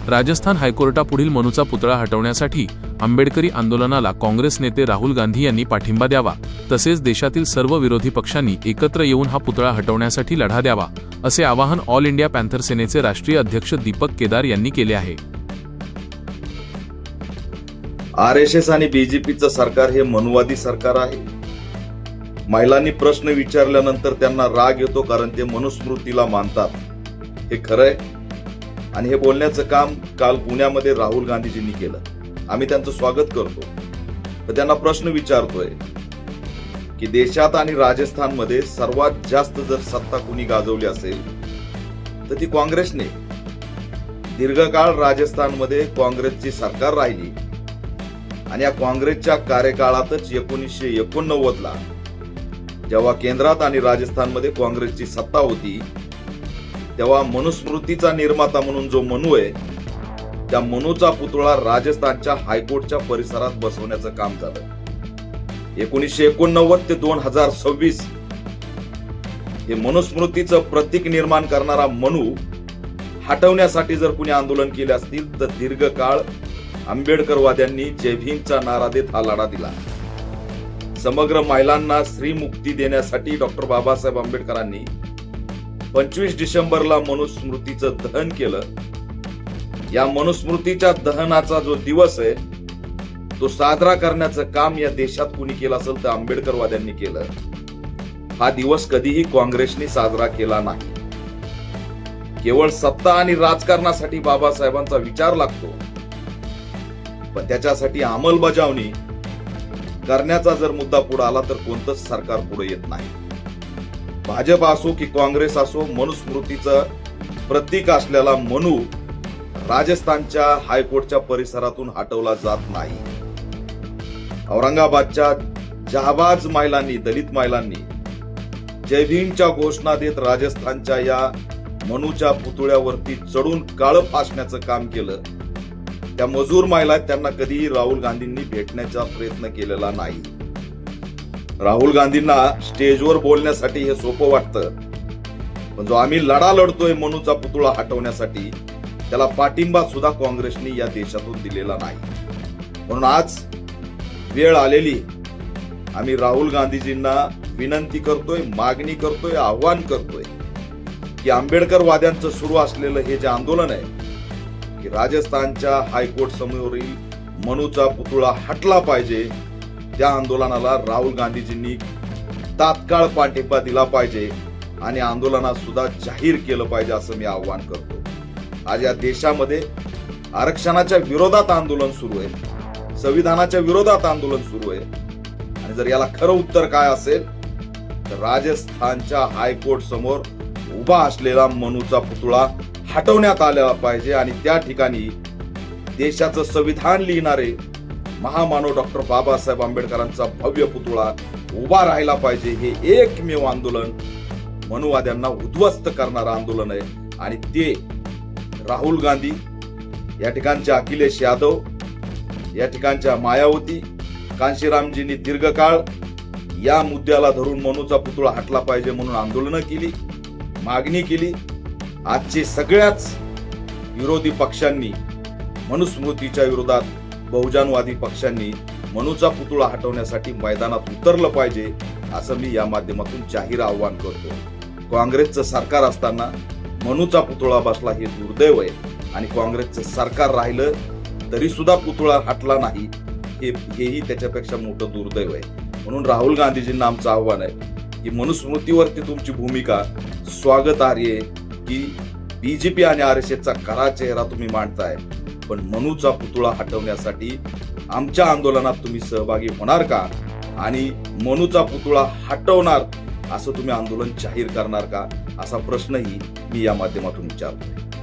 राजस्थान हायकोर्टापुढील मनूचा पुतळा हटवण्यासाठी आंबेडकरी आंदोलनाला काँग्रेस नेते राहुल गांधी यांनी पाठिंबा द्यावा, तसेच देशातील सर्व विरोधी पक्षांनी एकत्र येऊन हा पुतळा हटवण्यासाठी लढा द्यावा, असे आवाहन ऑल इंडिया पॅन्थर सेनेचे राष्ट्रीय अध्यक्ष दीपक केदार यांनी केले आहे. आरएसएस आणि बीजेपीचं सरकार हे मनुवादी सरकार आहे. महिलांनी प्रश्न विचारल्यानंतर त्यांना राग येतो, कारण ते मनुस्मृतीला मानतात. हे खरंय, आणि हे बोलण्याचं काम काल पुण्यामध्ये राहुल गांधीजींनी केलं. आम्ही त्यांचं स्वागत करतो. तर त्यांना प्रश्न विचारतोय की देशात आणि राजस्थानमध्ये सर्वात जास्त जर सत्ता कुणी गाजवली असेल तर ती काँग्रेसने. दीर्घकाळ राजस्थानमध्ये काँग्रेसची सरकार राहिली आणि या काँग्रेसच्या कार्यकाळातच 1989 ला जेव्हा केंद्रात आणि राजस्थानमध्ये काँग्रेसची सत्ता होती, तेव्हा मनुस्मृतीचा निर्माता म्हणून जो मनू आहे, त्या मनूचा पुतळा राजस्थानच्या हायकोर्टच्या परिसरात बसवण्याचं काम झालं. 1989 ते 2026 हे मनुस्मृतीचं प्रतीक निर्माण करणारा मनू हटवण्यासाठी जर कुणी आंदोलन केले असतील तर दीर्घकाळ आंबेडकरवाद्यांनी जय भीमचा नारा देत हा लढा दिला. समग्र महिलांना स्त्रीमुक्ती देण्यासाठी डॉक्टर बाबासाहेब आंबेडकरांनी 25 डिसेंबरला मनुस्मृतीचं दहन केलं. या मनुस्मृतीच्या दहनाचा जो दिवस आहे तो साजरा करण्याचं काम या देशात कुणी केलं असेल तर आंबेडकरवाद्यांनी केलं. हा दिवस कधीही काँग्रेसने साजरा केला नाही. केवळ सत्ता आणि राजकारणासाठी बाबासाहेबांचा विचार लागतो, पण त्याच्यासाठी अंमलबजावणी करण्याचा जर मुद्दा पुढे आला तर कोणतंच सरकार पुढे येत नाही. भाजप असो की काँग्रेस असो, मनुस्मृतीचं प्रतीक असलेला मनू राजस्थानच्या हायकोर्टच्या परिसरातून हटवला जात नाही. औरंगाबादच्या जहाबाज महिलांनी, दलित महिलांनी जय भीमच्या घोषणा देत राजस्थानच्या या मनूच्या पुतळ्यावरती चढून काळं फासण्याचं काम केलं. त्या मजूर महिला त्यांना कधीही राहुल गांधींनी भेटण्याचा प्रयत्न केलेला नाही. राहुल गांधींना स्टेजवर बोलण्यासाठी हे सोपं वाटतं, पण जो आम्ही लढा लढतोय मनूचा पुतळा हटवण्यासाठी, त्याला पाठिंबा सुद्धा काँग्रेसने या देशातून दिलेला नाही. म्हणून आज वेळ आलेली, आम्ही राहुल गांधीजींना विनंती करतोय, मागणी करतोय, आव्हान करतोय की आंबेडकरवाद्यांचं सुरू असलेलं हे जे आंदोलन आहे की राजस्थानच्या हायकोर्ट समोरील मनूचा पुतळा हटला पाहिजे, त्या आंदोलनाला राहुल गांधीजींनी तात्काळ पाठिंबा दिला पाहिजे आणि आंदोलनात सुद्धा जाहीर केलं पाहिजे, असं मी आव्हान करतो. आज या देशामध्ये आरक्षणाच्या विरोधात आंदोलन सुरू आहे, संविधानाच्या विरोधात आंदोलन सुरू आहे, आणि जर याला खरं उत्तर काय असेल तर राजस्थानच्या हायकोर्ट समोर उभा असलेला मनूचा पुतळा हटवण्यात आलेला पाहिजे आणि त्या ठिकाणी देशाचं संविधान लिहिणारे महामानव डॉक्टर बाबासाहेब आंबेडकरांचा भव्य पुतळा उभा राहिला पाहिजे. हे एकमेव आंदोलन मनुवाद्यांना उद्ध्वस्त करणारं आंदोलन आहे, आणि ते राहुल गांधी, या ठिकाणच्या अखिलेश यादव, या ठिकाणच्या मायावती, कांशीरामजींनी दीर्घकाळ या मुद्द्याला धरून मनूचा पुतळा हटला पाहिजे म्हणून आंदोलनं केली, मागणी केली. आजचे सगळ्याच विरोधी पक्षांनी, मनुस्मृतीच्या विरोधात बहुजनवादी पक्षांनी मनूचा पुतळा हटवण्यासाठी मैदानात उतरलं पाहिजे, असं मी या माध्यमातून जाहीर आव्हान करतो. काँग्रेसचं सरकार असताना मनूचा पुतळा बसला हे दुर्दैव आहे, आणि काँग्रेसचं सरकार राहिलं तरी सुद्धा पुतळा हटला नाही, हेही त्याच्यापेक्षा मोठं दुर्दैव आहे. म्हणून राहुल गांधीजींना आमचं आव्हान आहे की मनुस्मृतीवरती तुमची भूमिका स्वागतार्ह आहे की बीजेपी आणि आरएसएसचा खरा चेहरा तुम्ही मांडताय, पण मनूचा पुतळा हटवण्यासाठी आमच्या आंदोलनात तुम्ही सहभागी होणार का, आणि मनूचा पुतळा हटवणार असं तुम्ही आंदोलन जाहीर करणार का, असा प्रश्नही मी या माध्यमातून विचारतो.